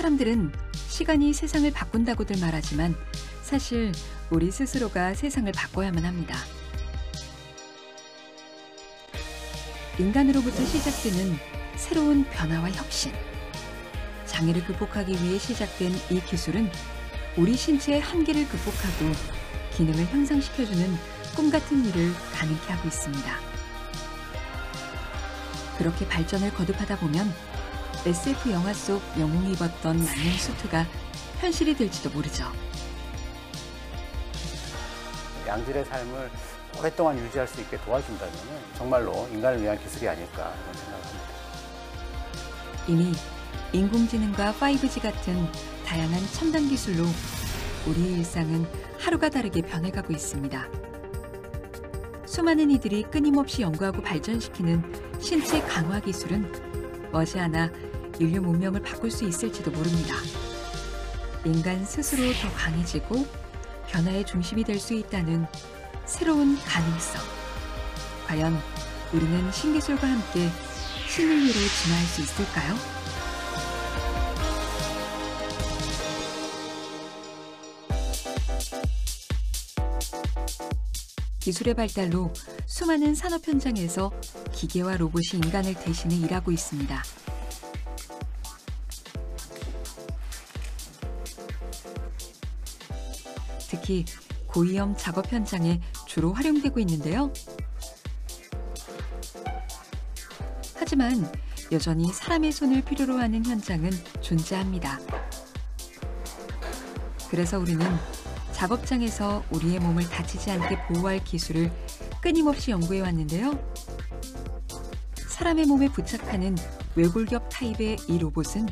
사람들은 시간이 세상을 바꾼다고들 말하지만 사실 우리 스스로가 세상을 바꿔야만 합니다. 인간으로부터 시작되는 새로운 변화와 혁신. 장애를 극복하기 위해 시작된 이 기술은 우리 신체의 한계를 극복하고 기능을 향상시켜주는 꿈 같은 일을 가능케 하고 있습니다. 그렇게 발전을 거듭하다 보면 SF 영화 속 영웅이 입었던 만능 수트가 현실이 될지도 모르죠. 양질의 삶을 오랫동안 유지할 수 있게 도와준다면 정말로 인간을 위한 기술이 아닐까 이런 생각을 합니다. 이미 인공지능과 5G 같은 다양한 첨단 기술로 우리의 일상은 하루가 다르게 변해가고 있습니다. 수많은 이들이 끊임없이 연구하고 발전시키는 신체 강화 기술은 머지않아 인류 문명을 바꿀 수 있을지도 모릅니다. 인간 스스로 더 강해지고 변화의 중심이 될 수 있다는 새로운 가능성. 과연 우리는 신기술과 함께 신인류로 진화할 수 있을까요? 기술의 발달로 수많은 산업 현장에서 기계와 로봇이 인간을 대신해 일하고 있습니다. 특히 고위험 작업 현장에 주로 활용되고 있는데요. 하지만 여전히 사람의 손을 필요로 하는 현장은 존재합니다. 그래서 우리는 작업장에서 우리의 몸을 다치지 않게 보호할 기술을 끊임없이 연구해 왔는데요. 사람의 몸에 부착하는 외골격 타입의 이 로봇은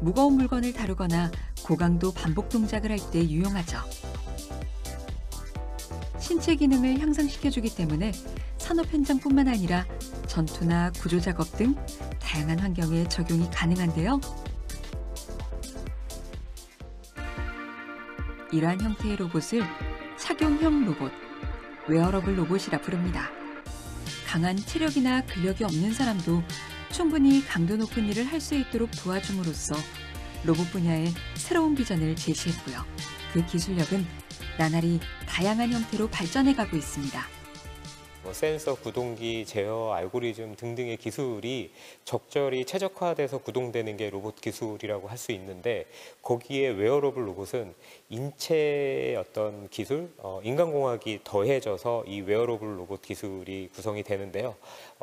무거운 물건을 다루거나 고강도 반복 동작을 할 때 유용하죠. 신체 기능을 향상시켜주기 때문에 산업 현장뿐만 아니라 전투나 구조 작업 등 다양한 환경에 적용이 가능한데요. 이러한 형태의 로봇을 착용형 로봇, 웨어러블 로봇이라 부릅니다. 강한 체력이나 근력이 없는 사람도 충분히 강도 높은 일을 할 수 있도록 도와줌으로써 로봇 분야의 새로운 비전을 제시했고요. 그 기술력은 나날이 다양한 형태로 발전해가고 있습니다. 센서, 구동기, 제어, 알고리즘 등등의 기술이 적절히 최적화돼서 구동되는 게 로봇 기술이라고 할 수 있는데, 거기에 웨어러블 로봇은 인체의 어떤 기술, 인간공학이 더해져서 이 웨어러블 로봇 기술이 구성이 되는데요.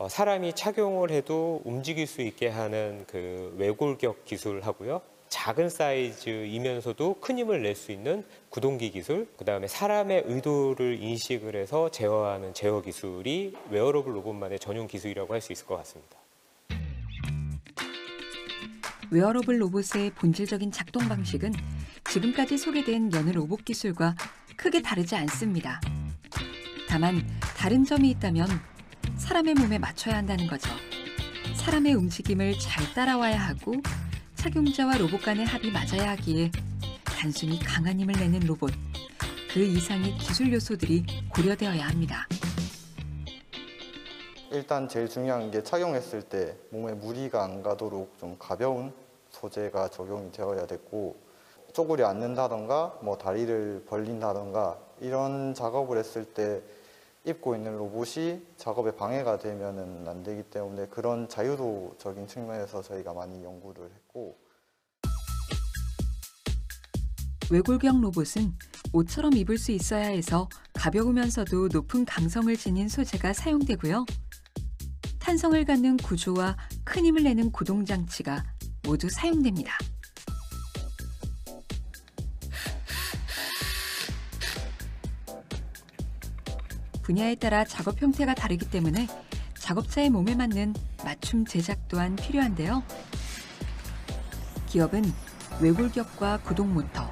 사람이 착용을 해도 움직일 수 있게 하는 그 외골격 기술하고요. 작은 사이즈이면서도 큰 힘을 낼 수 있는 구동기 기술, 그다음에 사람의 의도를 인식을 해서 제어하는 제어 기술이 웨어러블 로봇만의 전용 기술이라고 할 수 있을 것 같습니다. 웨어러블 로봇의 본질적인 작동 방식은 지금까지 소개된 여느 로봇 기술과 크게 다르지 않습니다. 다만 다른 점이 있다면 사람의 몸에 맞춰야 한다는 거죠. 사람의 움직임을 잘 따라와야 하고 착용자와 로봇 간의 합이 맞아야 하기에 단순히 강한 힘을 내는 로봇, 그 이상의 기술 요소들이 고려되어야 합니다. 일단 제일 중요한 게 착용했을 때 몸에 무리가 안 가도록 좀 가벼운 소재가 적용이 되어야 됐고, 쪼그려 앉는다던가 다리를 벌린다던가 이런 작업을 했을 때 입고 있는 로봇이 작업에 방해가 되면 안 되기 때문에 그런 자유도적인 측면에서 저희가 많이 연구를 했고, 외골격 로봇은 옷처럼 입을 수 있어야 해서 가벼우면서도 높은 강성을 지닌 소재가 사용되고요. 탄성을 갖는 구조와 큰 힘을 내는 구동장치가 모두 사용됩니다. 분야에 따라 작업 형태가 다르기 때문에 작업자의 몸에 맞는 맞춤 제작 또한 필요한데요. 기업은 외골격과 구동 모터,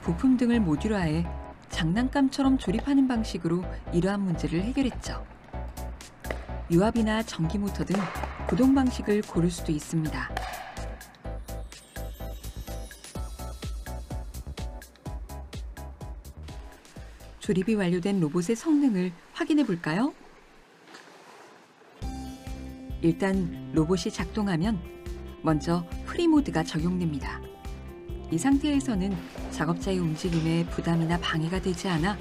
부품 등을 모듈화해 장난감처럼 조립하는 방식으로 이러한 문제를 해결했죠. 유압이나 전기 모터 등 구동 방식을 고를 수도 있습니다. 조립이 완료된 로봇의 성능을 확인해 볼까요? 일단 로봇이 작동하면 먼저 프리 모드가 적용됩니다. 이 상태에서는 작업자의 움직임에 부담이나 방해가 되지 않아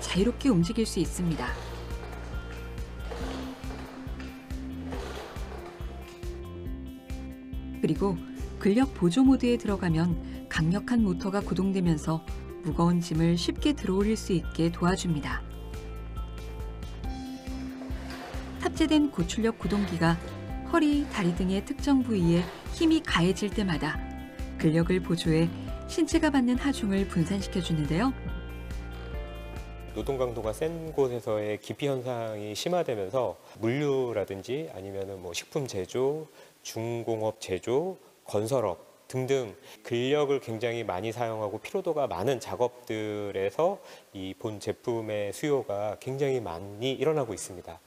자유롭게 움직일 수 있습니다. 그리고 근력 보조 모드에 들어가면 강력한 모터가 구동되면서 무거운 짐을 쉽게 들어올릴 수 있게 도와줍니다. 탑재된 고출력 구동기가 허리, 다리 등의 특정 부위에 힘이 가해질 때마다 근력을 보조해 신체가 받는 하중을 분산시켜주는데요. 노동 강도가 센 곳에서의 기피 현상이 심화되면서 물류라든지 아니면은 뭐 식품 제조, 중공업 제조, 건설업 등등 근력을 굉장히 많이 사용하고 피로도가 많은 작업들에서 이 본 제품의 수요가 굉장히 많이 일어나고 있습니다.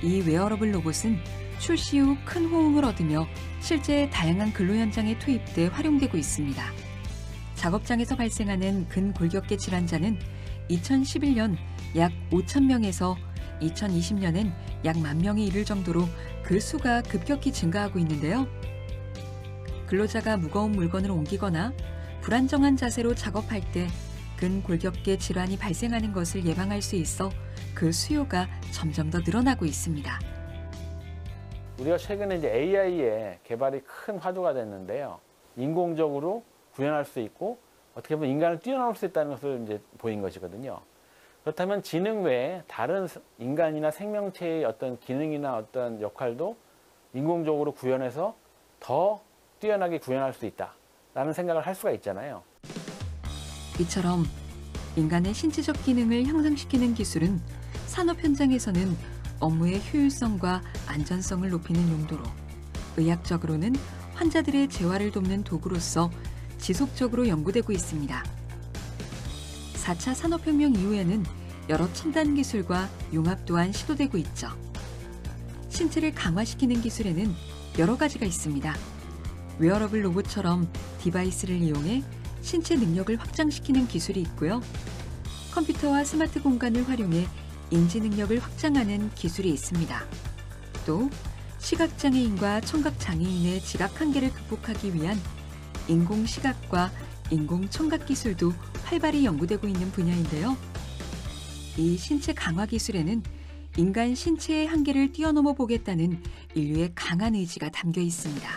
이 웨어러블 로봇은 출시 후 큰 호응을 얻으며 실제 다양한 근로 현장에 투입돼 활용되고 있습니다. 작업장에서 발생하는 근골격계 질환자는 2011년 약 5,000명에서 2020년엔 약 10,000명에 이를 정도로 그 수가 급격히 증가하고 있는데요. 근로자가 무거운 물건을 옮기거나 불안정한 자세로 작업할 때 근골격계 질환이 발생하는 것을 예방할 수 있어 그 수요가 점점 더 늘어나고 있습니다. 우리가 최근에 이제 AI의 개발이 큰 화두가 됐는데요. 인공적으로 구현할 수 있고 어떻게 보면 인간을 뛰어넘을 수 있다는 것을 이제 보인 것이거든요. 그렇다면 지능 외에 다른 인간이나 생명체의 어떤 기능이나 어떤 역할도 인공적으로 구현해서 더 뛰어나게 구현할 수 있다라는 생각을 할 수가 있잖아요. 이처럼 인간의 신체적 기능을 향상시키는 기술은 산업 현장에서는 업무의 효율성과 안전성을 높이는 용도로, 의학적으로는 환자들의 재활을 돕는 도구로서 지속적으로 연구되고 있습니다. 4차 산업혁명 이후에는 여러 첨단 기술과 융합 또한 시도되고 있죠. 신체를 강화시키는 기술에는 여러 가지가 있습니다. 웨어러블 로봇처럼 디바이스를 이용해 신체 능력을 확장시키는 기술이 있고요. 컴퓨터와 스마트 공간을 활용해 인지 능력을 확장하는 기술이 있습니다. 또 시각장애인과 청각장애인의 지각 한계를 극복하기 위한 인공시각과 인공청각 기술도 활발히 연구되고 있는 분야인데요. 이 신체 강화 기술에는 인간 신체의 한계를 뛰어넘어 보겠다는 인류의 강한 의지가 담겨 있습니다.